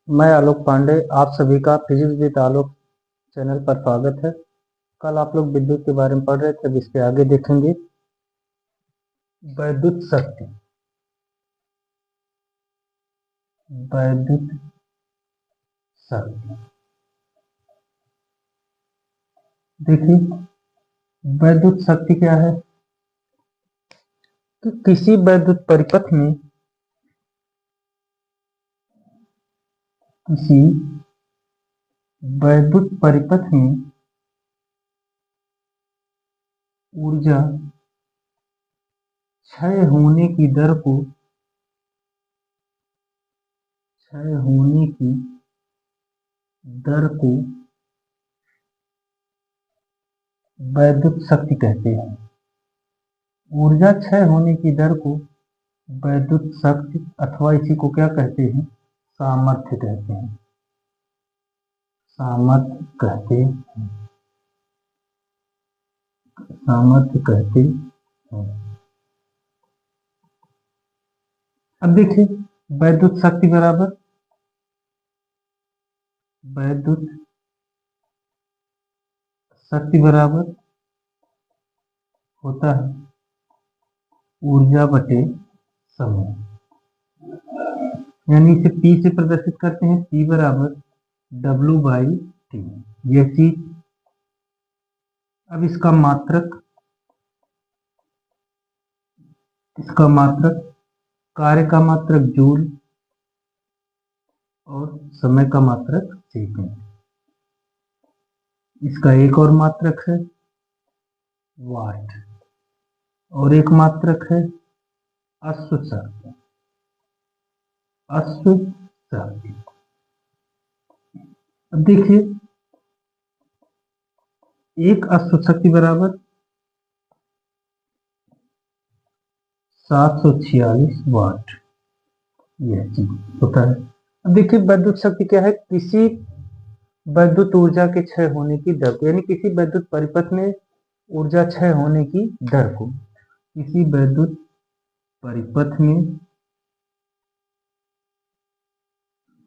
मैं आलोक पांडे, आप सभी का फिजिक्स विद आलोक चैनल पर स्वागत है। कल आप लोग विद्युत के बारे में पढ़ रहे थे, अब इसके आगे देखेंगे वैद्युत शक्ति। वैद्युत शक्ति देखिए, वैद्युत शक्ति क्या है कि किसी वैद्युत परिपथ में ऊर्जा क्षय होने की दर को वैद्युत शक्ति कहते हैं। ऊर्जा क्षय होने की दर को वैद्युत शक्ति अथवा इसी को क्या कहते हैं, सामर्थ्य कहते हैं। सामर्थ्य कहते हैं। अब देखिए, वैद्युत शक्ति बराबर होता है ऊर्जा बटे समय, यानी इसे P से प्रदर्शित करते हैं। P बराबर W/T। यह चीज, अब इसका मात्रक कार्य का मात्रक जूल और समय का मात्रक सेकंड। इसका एक और मात्रक है वाट और एक मात्रक है अश्व शक्ति। अब देखिए, एक अश्व शक्ति बराबर 746 वाट, यह चीज होता है। अब देखिए, वैद्युत शक्ति क्या है, किसी वैद्युत ऊर्जा के क्षय होने की दर को, यानी किसी वैद्युत परिपथ में ऊर्जा क्षय होने की दर को, किसी वैद्युत परिपथ में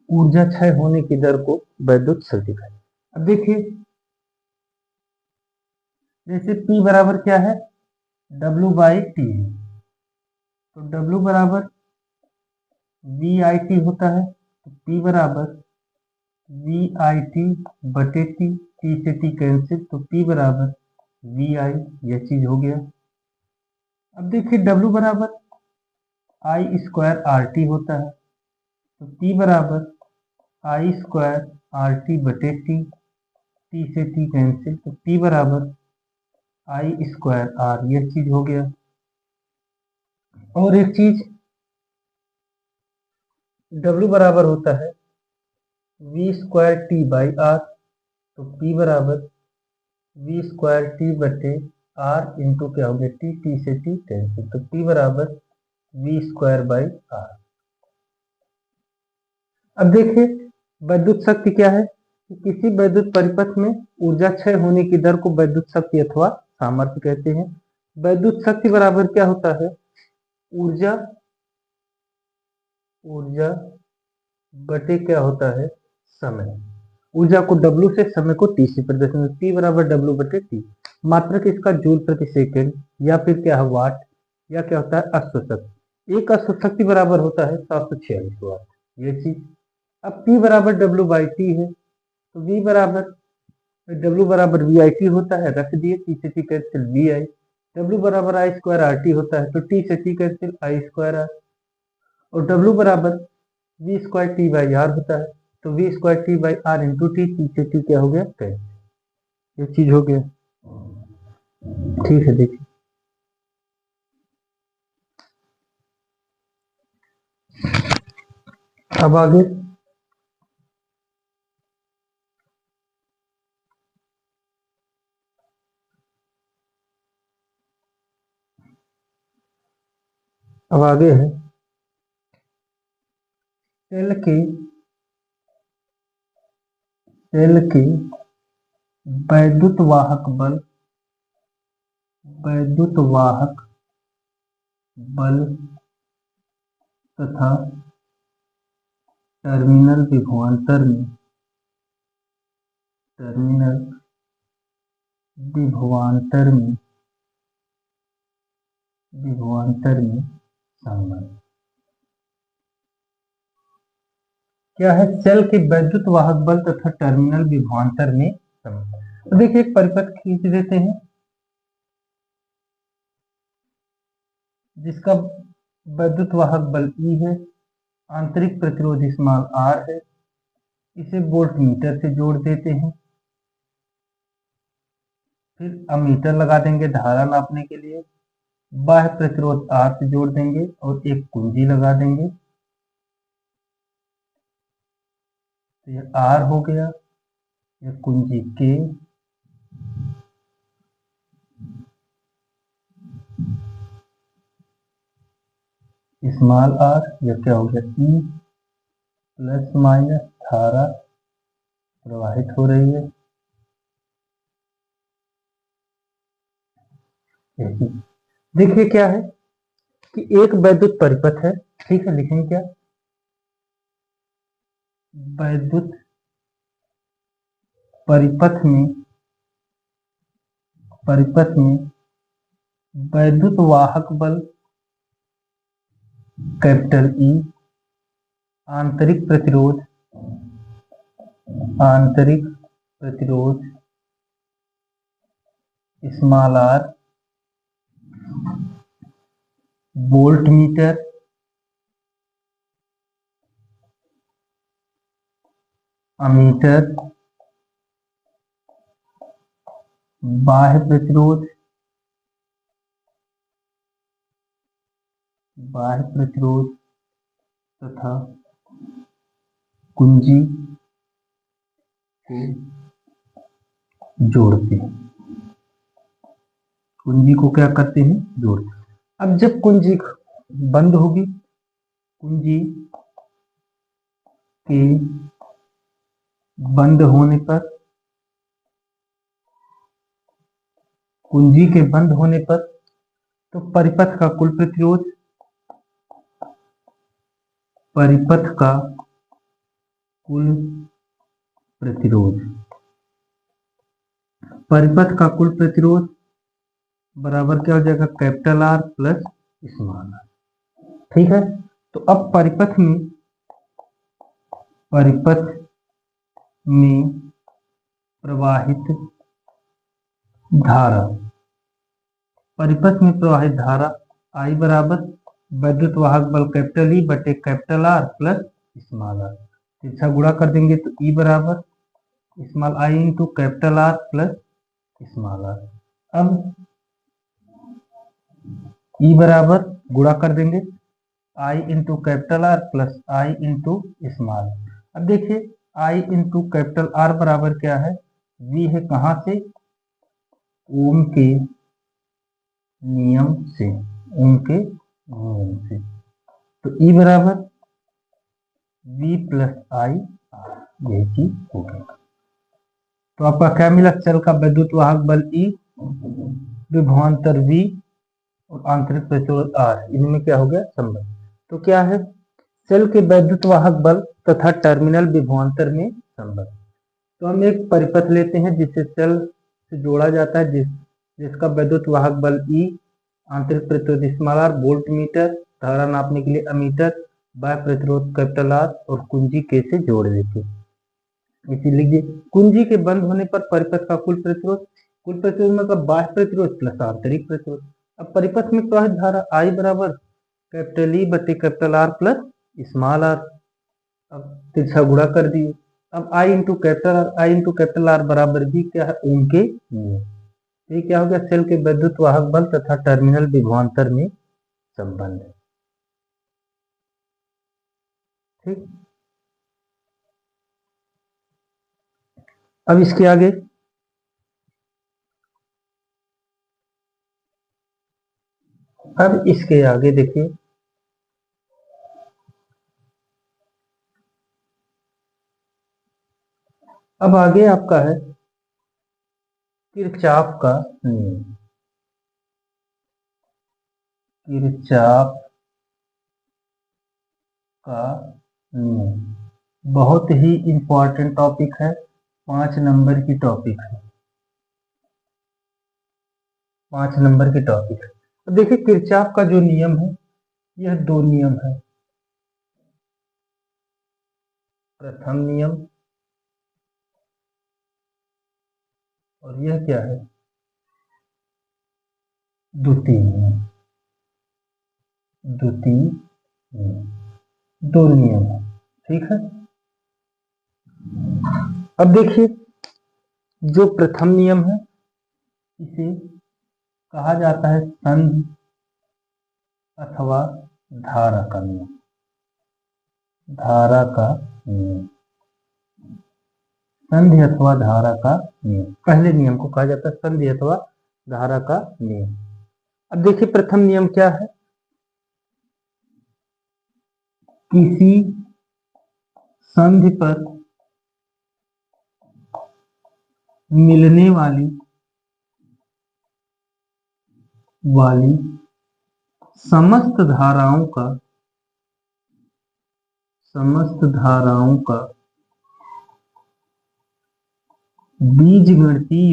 ऊर्जा क्षय होने की दर को वैद्युत शक्ति कहते हैं। अब देखिए, जैसे P बराबर क्या है, W/T है, तो W बराबर VIT होता है, तो P बराबर VIT बटे T, T से T कैंसिल, तो P बराबर VI, यह चीज हो गया। अब देखिए, W बराबर I² RT होता है, तो P बराबर I² RT बटे T, T से T कैंसिल, तो P बराबर I² R, यह चीज हो गया। और एक चीज, W बराबर होता है V²T/R, तो P बराबर V²T बटे R इंटू क्या हो गया T, T से T कैंसिल, तो P बराबर V²/R। अब देखिए, वैद्युत शक्ति क्या है कि किसी वैद्युत परिपथ में ऊर्जा क्षय होने की दर को वैद्युत शक्ति अथवा सामर्थ्य कहते हैं। वैद्युत शक्ति बराबर क्या होता है, ऊर्जा बटे क्या होता है, समय। ऊर्जा को W से, समय को T से प्रदर्शित, P बराबर W बटे T। मात्रक इसका जूल प्रति सेकंड या फिर क्या है वाट, या क्या होता है अश्व शक्ति। एक अश्व शक्ति बराबर होता है 746 वाट, ये चीज। अब P बराबर W/T है, तो V बराबर W बराबर VIT होता है, रख दिए, T से T कैंसिल VI। W बराबर I² RT होता है, तो T से T कैंसिल I² R, और W बराबर V²T/R होता है, तो V²T/R इंटू T, T से T क्या हो गया कैंसिल, ये चीज हो गया। ठीक है, देखिए अब आगे है सेल की वैद्युत वाहक बल तथा टर्मिनल विभवांतर में संबंध क्या है? सेल के वैद्युत वाहक बल तथा टर्मिनल विभवांतर में संबंध। तो देखिए एक परिपथ खींच देते हैं जिसका वैद्युत वाहक बल E है, आंतरिक प्रतिरोध स्मॉल r है, इसे वोल्टमीटर से जोड़ देते हैं, फिर अमीटर लगा देंगे धारा नापने के लिए, बाह्य प्रतिरोध R से जोड़ देंगे और एक कुंजी लगा देंगे। तो ये R हो गया, ये कुंजी K, स्मॉल r, यह क्या हो गया E, प्लस माइनस धारा प्रवाहित हो रही है। देखिए क्या है कि एक वैद्युत परिपथ है, ठीक है, लिखेंगे क्या? वैद्युत परिपथ में वैद्युत वाहक बल कैपिटल E, आंतरिक प्रतिरोध small r, volt meter, ammeter, बाह्य प्रतिरोध तथा कुंजी को जोड़ते हैं। कुंजी को क्या करते हैं? जोड़ते हैं। अब जब कुंजी बंद होगी, कुंजी के बंद होने पर तो परिपथ का कुल प्रतिरोध बराबर क्या हो जाएगा? Capital R plus small r, ठीक है। तो अब परिपथ में प्रवाहित धारा I बराबर वैद्युत वाहक बल कैपिटल E बटे capital R plus small r, इसका गुणा कर देंगे तो E बराबर small I into capital R plus small r। अब E बराबर गुणा कर देंगे I into capital R plus I into small. अब देखिए I इंटू कैपिटल R बराबर क्या है? V है, कहाँ से? ओम के नियम से। तो E बराबर V प्लस I R, यही चीज हो गया। तो आपका क्या मिला? सेल का वैद्युत वाहक बल E, विभवांतर V और आंतरिक प्रतिरोध R, इनमें क्या हो गया? संबंध। तो क्या है? सेल के वैद्युत वाहक बल तथा टर्मिनल विभवांतर में संबंध। तो हम एक परिपथ लेते हैं जिसे सेल से जोड़ा जाता है, जिसका वैद्युत वाहक बल E, आंतरिक प्रतिरोध स्मॉल r, वोल्ट मीटर, धारा नापने के लिए अमीटर, बाह्य प्रतिरोध कैपिटल R और कुंजी K से जोड़ देते हैं। इसी लीजिए कुंजी के बंद होने पर परिपथ का कुल प्रतिरोध मतलब बाह्य प्रतिरोध प्लस आंतरिक प्रतिरोध। अब परिपथ में प्रवाहित धारा I बराबर कैपिटल E बटे capital R plus small r। अब तिरछा गुणा कर दिए। अब I इंटू कैपिटल R बराबर भी क्या है? ओम के नियम। ये क्या हो गया? सेल के वैद्युत वाहक बल तथा टर्मिनल विभवांतर में संबंध है, ठीक। अब इसके आगे देखिए, अब आगे आपका है किरचॉफ का नियम। किरचॉफ का नियम बहुत ही इंपॉर्टेंट टॉपिक है, 5 नंबर की टॉपिक है, 5 नंबर की टॉपिक है। तो देखिए किरचॉफ का जो नियम है, यह 2 नियम है। प्रथम नियम और यह क्या है, द्वितीय नियम। द्वितीय नियम, 2 नियम है, ठीक है। अब देखिए जो प्रथम नियम है इसे कहा जाता है संधि अथवा धारा का नियम। धारा का नियम, संधि अथवा धारा का नियम, पहले नियम को कहा जाता है संधि अथवा धारा का नियम। अब देखिए प्रथम नियम क्या है, किसी संधि पर मिलने वाली समस्त धाराओं का बीजगणितीय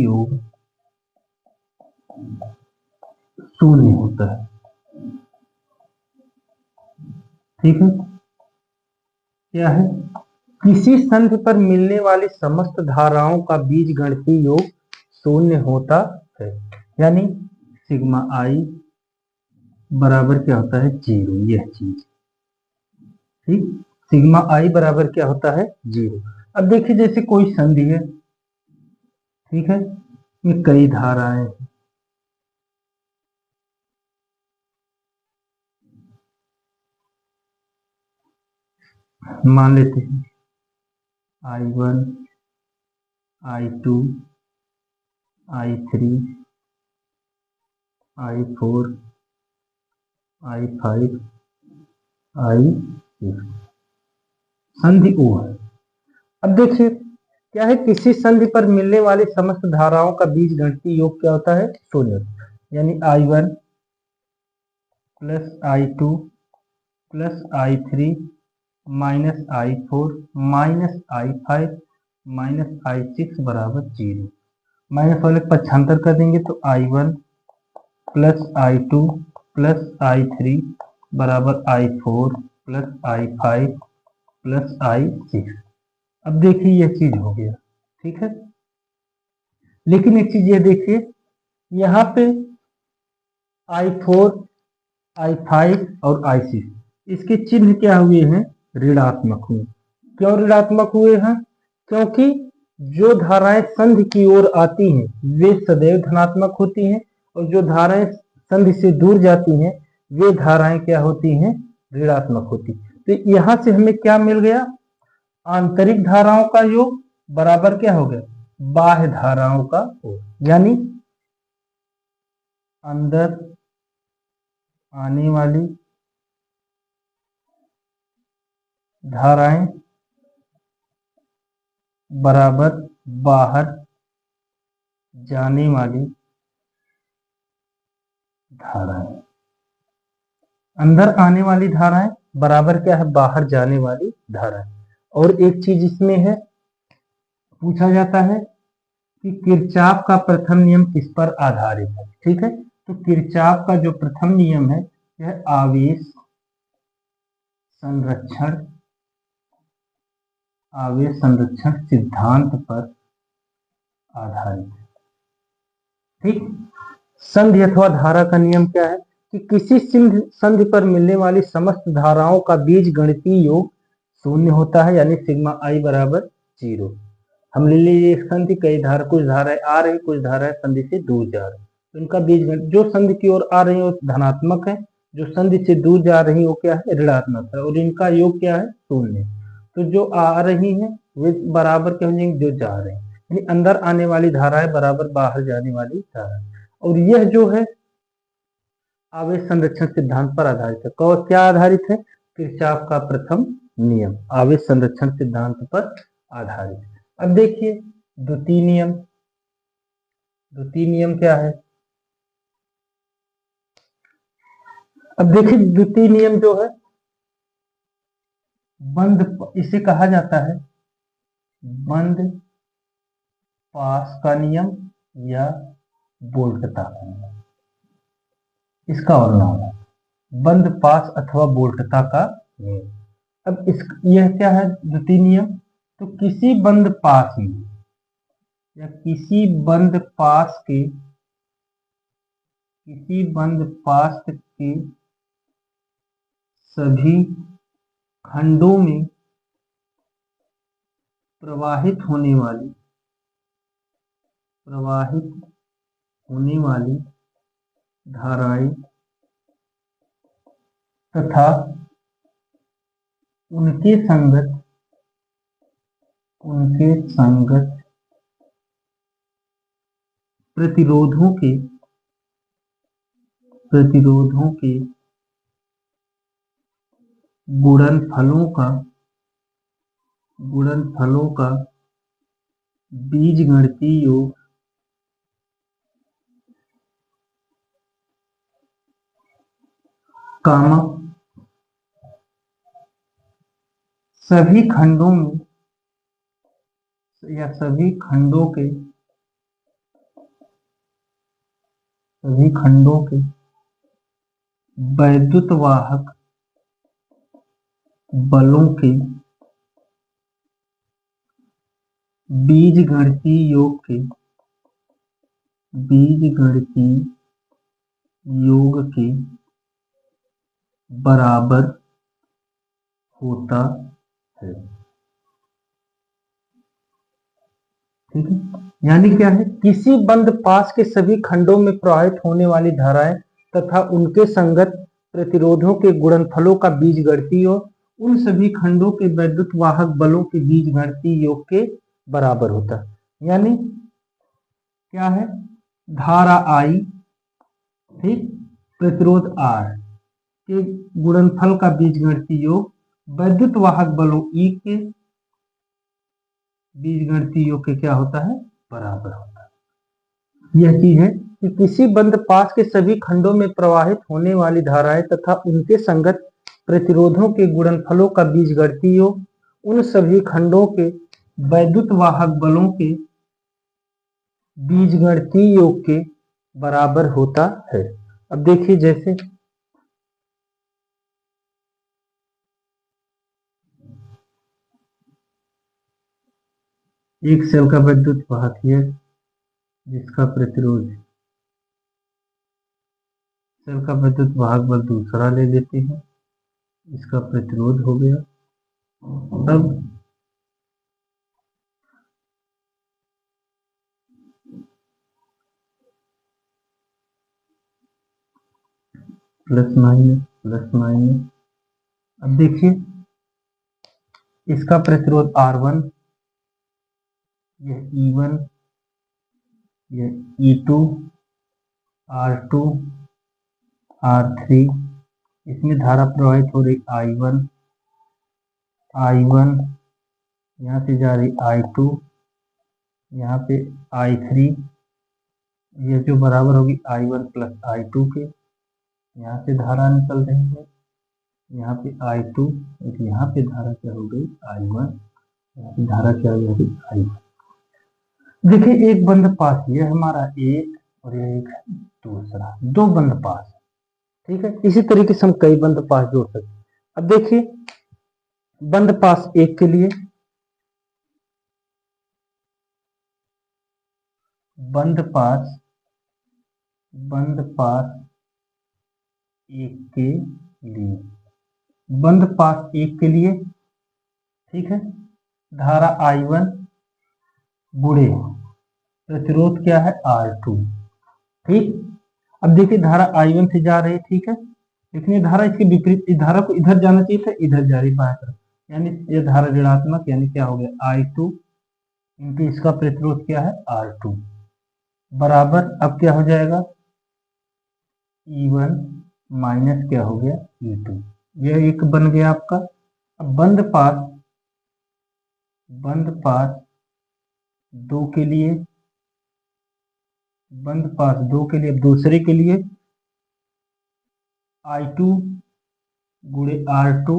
योग 0 होता है, ठीक है। क्या है, किसी संधि पर मिलने वाली समस्त धाराओं का बीजगणितीय योग 0 होता है, यानी सिग्मा आई बराबर क्या होता है, 0। यह चीज ठीक, सिग्मा आई बराबर क्या होता है, 0। अब देखिए जैसे कोई संधि है, ठीक है, ये कई धाराएं हैं, मान लेते हैं I1, I2, I3, I4, I5, I6, संधि O है। अब देखिए क्या है, किसी संधि पर मिलने वाली समस्त धाराओं का बीजगणितीय योग क्या होता है, 0, यानी I1 plus I2 plus I3 minus I4 minus I5 minus I6 बराबर 0। माइनस वाले पक्षांतर कर देंगे तो I1 plus I2 plus I3 बराबर I4 plus I5 plus I6। अब देखिए यह चीज हो गया, ठीक है। लेकिन एक चीज ये देखिए, यहाँ पे I4, I5 और I6 इसके चिन्ह क्या हुए हैं, ऋणात्मक हुए। क्यों ऋणात्मक हुए हैं, क्योंकि जो धाराएं संधि की ओर आती हैं वे सदैव धनात्मक होती हैं, और जो धाराएं संधि से दूर जाती हैं वे धाराएं क्या होती हैं, ऋणात्मक होती। तो यहां से हमें क्या मिल गया, आंतरिक धाराओं का योग बराबर क्या हो गया, बाह्य धाराओं का योग, यानी अंदर आने वाली धाराएं बराबर बाहर जाने वाली धाराएं। अंदर आने वाली धाराएं बराबर क्या है, बाहर जाने वाली धाराएं। और एक चीज इसमें है, पूछा जाता है कि किरचॉफ का प्रथम नियम किस पर आधारित है, ठीक है। तो किरचॉफ का जो प्रथम नियम है यह आवेश संरक्षण सिद्धांत पर आधारित है, ठीक। संधि अथवा धारा का नियम क्या है कि किसी संधि पर मिलने वाली समस्त धाराओं का बीजगणितीय योग 0 होता है, यानी सिग्मा आई बराबर 0। हम ले लीजिए एक संधि, कई धारा, कुछ धाराएं आ रही, कुछ धाराएं संधि से दूर जा रही, तो इनका बीजगणित, जो संधि की ओर आ रही है वो धनात्मक है, जो संधि से दूर जा रही है वो क्या है, ऋणात्मक है, और इनका योग क्या है, 0। तो जो आ रही है वे बराबर क्या हो जाएंगे, जो जा रहे हैं, यानी अंदर आने वाली धाराएं बराबर बाहर जाने वाली धाराएं। और यह जो है आवेश संरक्षण सिद्धांत पर आधारित है। क्या आधारित है, किरचॉफ का प्रथम नियम आवेश संरक्षण सिद्धांत पर आधारित है। अब देखिए द्वितीय नियम, द्वितीय नियम क्या है, अब देखिए द्वितीय नियम जो है इसे कहा जाता है बंद पास का नियम या वोल्टता का नियम। इसका और नाम है बंद पास अथवा वोल्टता का नियम। अब यह क्या है द्वितीय नियम, तो किसी बंद पास में या किसी बंद पास के सभी खंडों में प्रवाहित होने वाली धाराएं तथा उनके संगत प्रतिरोधों के गुणनफलों का बीजगणितीय योग कामा सभी खंडों में या सभी खंडों के वैद्युत वाहक बलों के बीजगणितीय योग के बराबर होता है। ठीक है, यानी क्या है, किसी बंद पास के सभी खंडों में प्रवाहित होने वाली धाराएं तथा उनके संगत प्रतिरोधों के गुणनफलों का बीजगणितीय योग उन सभी खंडों के वैद्युत वाहक बलों के बीजगणितीय योग के बराबर होता है। यानी क्या है, धारा I, ठीक, प्रतिरोध R के गुणनफल का बीजगणितीय योग वैद्युत वाहक बलों E के बीजगणितीय योग के क्या होता है, बराबर होता है। यह चीज है कि किसी बंद पास के सभी खंडों में प्रवाहित होने वाली धाराएं तथा उनके संगत प्रतिरोधों के गुणनफलों का बीजगणितीय योग उन सभी खंडों के वैद्युत वाहक बलों के बीजगणितीय योग के बराबर होता है। अब देखिए जैसे एक सेल का वैद्युत वाहक है जिसका प्रतिरोध सेल का वैद्युत वाहक बल दूसरा ले लेते हैं, इसका प्रतिरोध हो गया। अब प्लस माइनस। अब देखिए इसका प्रतिरोध R1, यह E1, यह E2, R2, R3, इसमें धारा प्रवाहित हो रही I1, यहाँ से जा रही I2, यहाँ पे I3, ये जो बराबर होगी I1 प्लस I2 के, यहाँ से धारा निकल रही है, यहाँ पे I2, यहाँ पे धारा क्या हो गई I1, यहाँ पे धारा क्या हो गई I1। देखिए एक बंद पास, ये हमारा एक और ये एक दूसरा, दो बंद पास, ठीक है। इसी तरीके से हम कई बंद पास जोड़ सकते हैं। अब देखिए बंद पास एक के लिए, बंद पास एक के लिए, बंद पास एक के लिए, ठीक है, धारा I1 बुढ़े प्रतिरोध क्या है R2, ठीक। अब देखिए धारा I1 से जा रही, ठीक है, लेकिन ये धारा इसके विपरीत, इस धारा को इधर जाना चाहिए था, इधर जा रही बाएं तरफ, यानी ये धारा ऋणात्मक, यानी क्या हो गया I2 इनटू इसका प्रतिरोध क्या है R2 बराबर, अब क्या हो जाएगा E1 माइनस क्या हो गया E2, यह एक बन गया आपका। अब बंद पास दो के लिए, बंद पास दो के लिए, दूसरे के लिए I2 गुणे R2।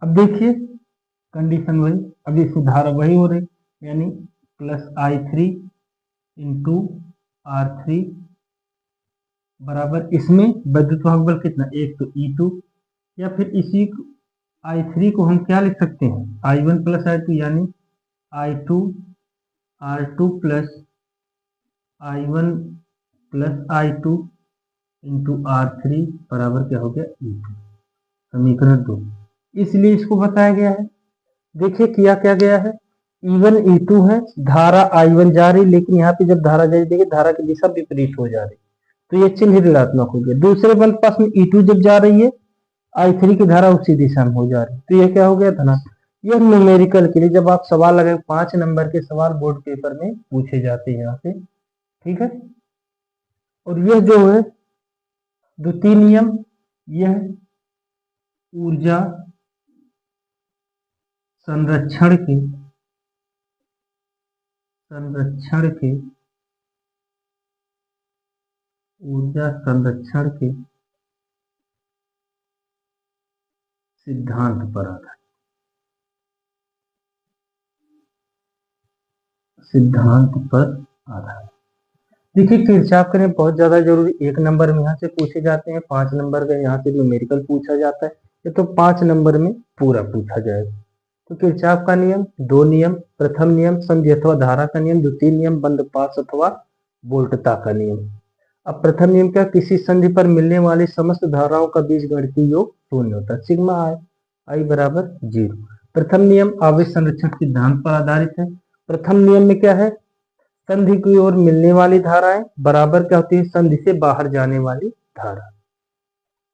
अब देखिए कंडीशन वही, अब इसमें धारा वही हो रही, यानी प्लस I3 इंटू R3 बराबर, इसमें विद्युत वाहक बल कितना, एक तो E2, या फिर इसी I3 को हम क्या लिख सकते हैं, I1 प्लस I2, यानी I2 R2 plus I1 plus I2 into R3 बराबर क्या हो गया, E2, समीकरण 2। इसलिए इसको बताया गया है। देखिए किया क्या गया है, E1 E2 है, धारा I1 जा रही, लेकिन यहाँ पे जब धारा जा रही, देखिए धारा की दिशा विपरीत हो जा रही, तो ये चिन्ह ऋणात्मक हो गया। दूसरे बल पास में E2 जब जा रही है, I3 की धारा उसी दिशा में हो जा रही, तो ये क्या हो गया, धनात्मक। यह न्यूमेरिकल के लिए जब आप सवाल लगाए, 5 नंबर के सवाल बोर्ड पेपर में पूछे जाते हैं यहाँ से, ठीक है। और यह जो है द्वितीय नियम, यह ऊर्जा संरक्षण के ऊर्जा संरक्षण के सिद्धांत पर आधारित, देखिए किरचॉफ का नियम बहुत ज्यादा जरूरी, 1 नंबर में यहाँ से पूछे जाते हैं, 5 नंबर का यहाँ से न्यूमेरिकल पूछा जाता है, ये तो 5 नंबर में पूरा पूछा जाएगा। तो किरचॉफ का नियम, 2 नियम, प्रथम नियम संधि अथवा धारा का नियम, द्वितीय नियम बंद पास अथवा वोल्टता का नियम। अब प्रथम नियम क्या, किसी संधि पर मिलने वाली समस्त धाराओं का बीजगणितीय योग शून्य होता है, सिग्मा आई बराबर 0। प्रथम नियम आवेश संरक्षण सिद्धांत पर आधारित है। प्रथम नियम में क्या है, संधि की ओर मिलने वाली धाराएं बराबर क्या होती है, संधि से बाहर जाने वाली धारा।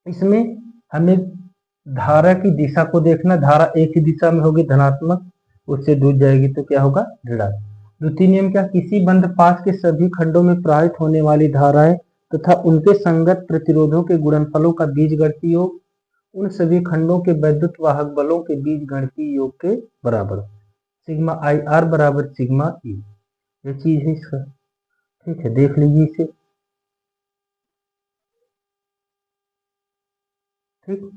इसमें हमें धारा की दिशा को देखना, धारा एक ही दिशा में होगी, धनात्मक, उससे दूर जाएगी तो क्या होगा, ऋणात्मक। द्वितीय नियम क्या, किसी बंद पास के सभी खंडों में प्रवाहित होने वाली धाराएं तथा उनके संगत प्रतिरोधों के गुणनफलों का बीजगणितीय योग उन सभी खंडों के वैद्युत वाहक बलों के बीजगणितीय योग के बराबर, सिग्मा आई आर बराबर सिग्मा ई, ये चीज है इसका, ठीक है, देख लीजिए इसे, ठीक।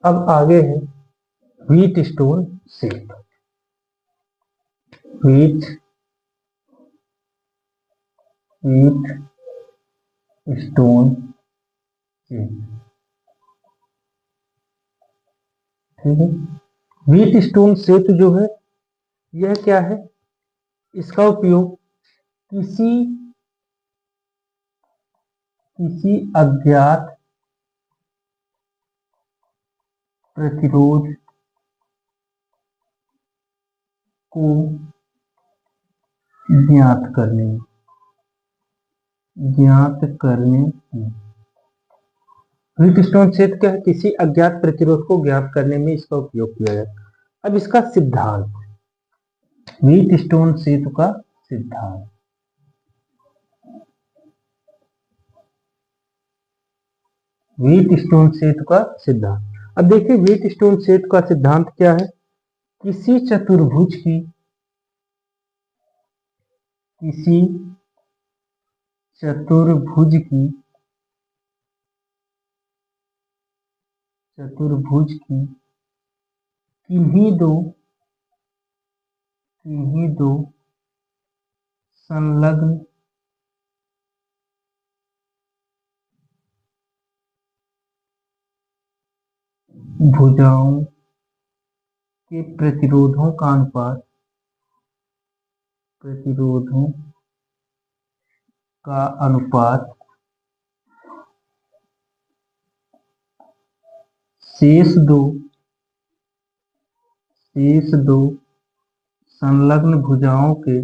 अब आगे है wheat stone set, wheat stone set, ठीक है। व्हीट स्टोन सेट जो है, यह क्या है, इसका उपयोग किसी अज्ञात प्रतिरोध को ज्ञात करने व्हीट स्टोन सेट क्या है, किसी अज्ञात प्रतिरोध को ज्ञात करने में इसका उपयोग किया जाता है। अब इसका सिद्धांत, व्हीट स्टोन सेतु का सिद्धांत, व्हीट स्टोन सेतु का सिद्धांत। अब देखिए व्हीट स्टोन सेतु का सिद्धांत क्या है, किसी चतुर्भुज की किन्हीं दो संलग्न भुजाओं के प्रतिरोधों का अनुपात शेष दो संलग्न भुजाओं के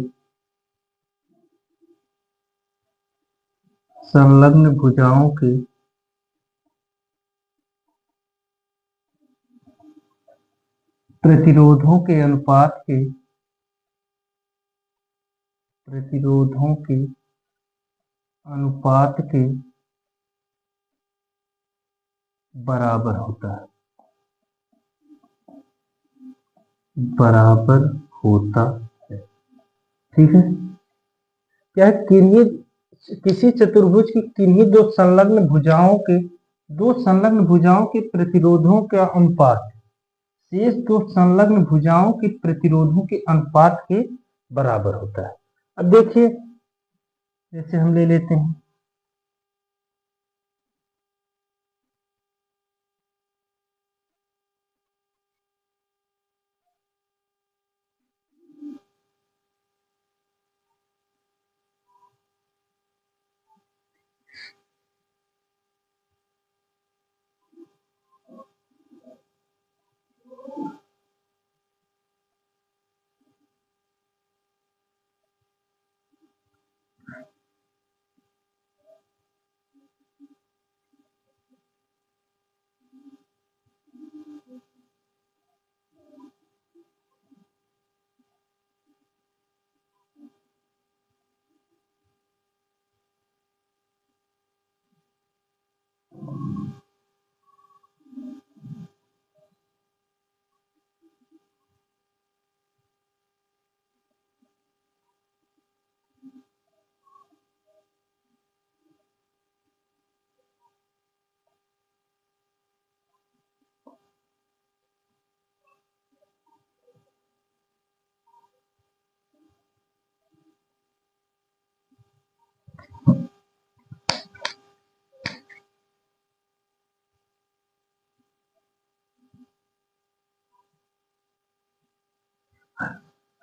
प्रतिरोधों के अनुपात के बराबर होता है, बराबर होता है। ठीक है, क्या है, किसी चतुर्भुज की किन्हीं दो संलग्न भुजाओं के प्रतिरोधों का अनुपात शेष दो संलग्न भुजाओं के प्रतिरोधों के अनुपात के बराबर होता है। अब देखिए, जैसे हम ले लेते हैं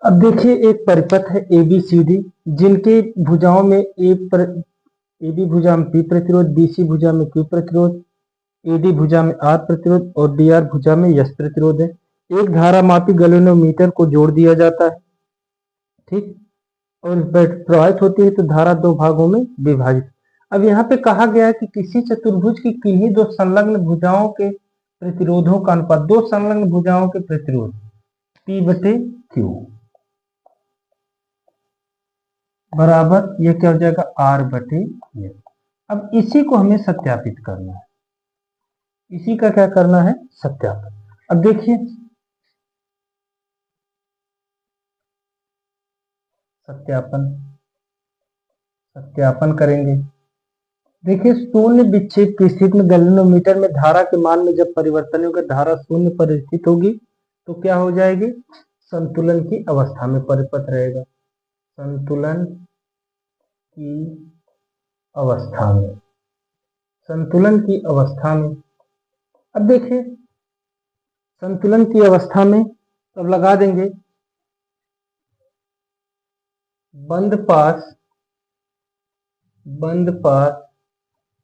अब देखिए, एक परिपथ है ABCD, जिनके भुजाओं में AB भुजा में P प्रतिरोध, BC भुजा में Q प्रतिरोध, AD भुजा में R प्रतिरोध और DR भुजा में S प्रतिरोध है। एक धारामापी गैल्वेनोमीटर को जोड़ दिया जाता है, ठीक, और प्रवाहित होती है तो धारा दो भागों में विभाजित। अब यहाँ पे कहा गया है कि किसी चतुर्भुज की किन्हीं दो संलग्न भुजाओं के प्रतिरोधों का अनुपात, दो संलग्न भुजाओं के प्रतिरोध P/Q बराबर, ये क्या हो जाएगा, R/S। अब इसी को हमें सत्यापित करना है, इसी का क्या करना है, सत्यापन। अब देखिए, सत्यापन करेंगे। देखिए, शून्य विक्षेप की स्थिति में गैल्वेनोमीटर में धारा के मान में जब परिवर्तन होगा, धारा शून्य पर स्थित होगी तो क्या हो जाएगी, संतुलन की अवस्था में परिपथ रहेगा, संतुलन की अवस्था में, संतुलन की अवस्था में। अब देखिए, संतुलन की अवस्था में तब लगा देंगे बंद पास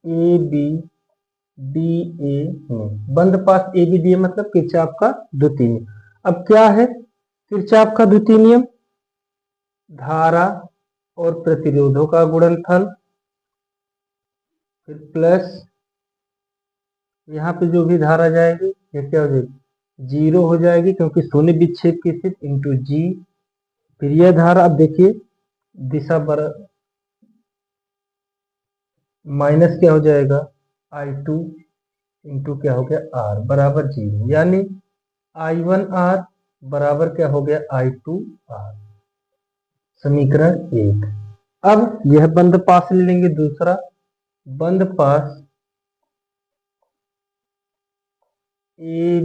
ABDA में, बंद पास ABDA मतलब किरचॉफ का द्वितीय नियम। अब क्या है किरचॉफ का द्वितीय नियम, धारा और प्रतिरोधों का गुणनफल, फिर प्लस यहाँ पे जो भी धारा जाएगी ये क्या हो जाएगी, 0 हो जाएगी क्योंकि शून्य विक्षेप की स्थिति, इंटू G। फिर यह धारा, अब देखिए दिशा बर माइनस क्या हो जाएगा, I2 इंटू क्या हो गया, R बराबर 0, यानी I1R बराबर क्या हो गया, I2R। समीकरण 1। अब यह बंद पास ले लेंगे, दूसरा बंद पास ए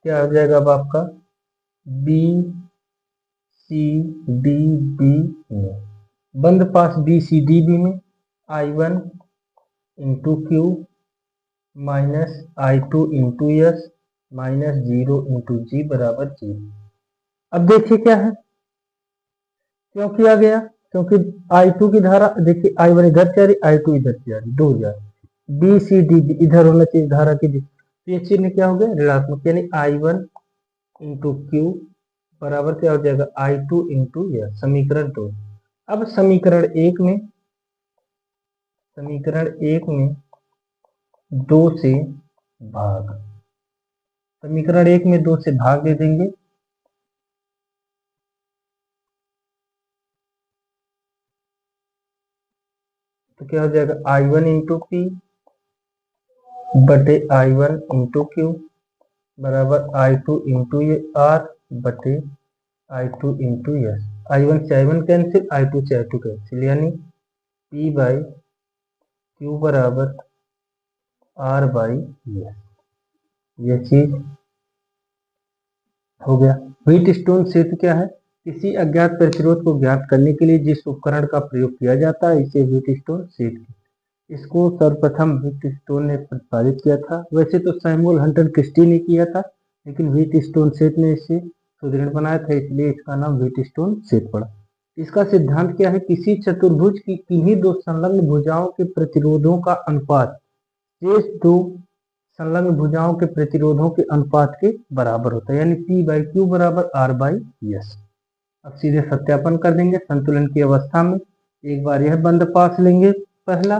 क्या हो जाएगा अब आपका, BCDB में, बंद पास BCDB में I1 into Q minus I2 into S minus 0 into G बराबर 0। अब देखिए क्या है, क्यों किया गया, क्योंकि I2 की धारा, देखिए I1 इधर से आ रही, I2 इधर से आ रही, दो जा रही, BCDB इधर होना चाहिए धारा की दिशा, ये चिन्ह क्या हो गया, ऋणात्मक, यानी I1 इंटू Q बराबर क्या हो जाएगा, I2 इंटू S, समीकरण 2। अब समीकरण 1 में 2 से भाग, समीकरण 1 में 2 से भाग दे देंगे, तो क्या हो जाएगा I1 इंटू पी बटे I1 इंटू क्यू बराबर I2 इंटू आर बटे I2 इंटू एस। I1 से I1 कैंसिल, I2 से I2 कैंसिल, यानी P बाई क्यू बराबर R बाई एस। ये चीज हो गया। व्हीटस्टोन क्षेत्र क्या है? किसी अज्ञात प्रतिरोध को ज्ञात करने के लिए जिस उपकरण का प्रयोग किया जाता है इसे व्हीटस्टोन क्षेत्र, इसको सर्वप्रथम व्हीटस्टोन ने प्रतिपादित किया था। वैसे तो सैमुअल हंटर क्रिस्टी ने किया था, लेकिन व्हीटस्टोन क्षेत्र ने इसे सुदृढ़ बनाया था, इसलिए इसका नाम व्हीटस्टोन क्षेत्र पड़ा। इसका सिद्धांत क्या है? किसी चतुर्भुज की किन्हीं दो संलग्न भुजाओं के प्रतिरोधों का अनुपात शेष दो संलग्न भुजाओं के प्रतिरोधों के अनुपात के बराबर होता है, यानी P बाई क्यू बराबर R बाई एस। अब सीधे सत्यापन कर देंगे। संतुलन की अवस्था में एक बार यह बंद पास लेंगे, पहला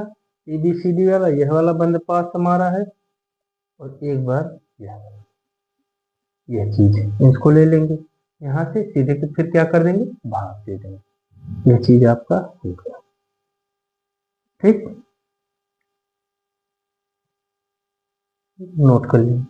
ABCD वाला, यह वाला बंद पास हमारा है, और एक बार यह चीज इसको ले लेंगे यहाँ से सीधे, के फिर क्या कर देंगे, भाग दे देंगे। यह चीज आपका हो गया। ठीक, नोट कर लीजिए।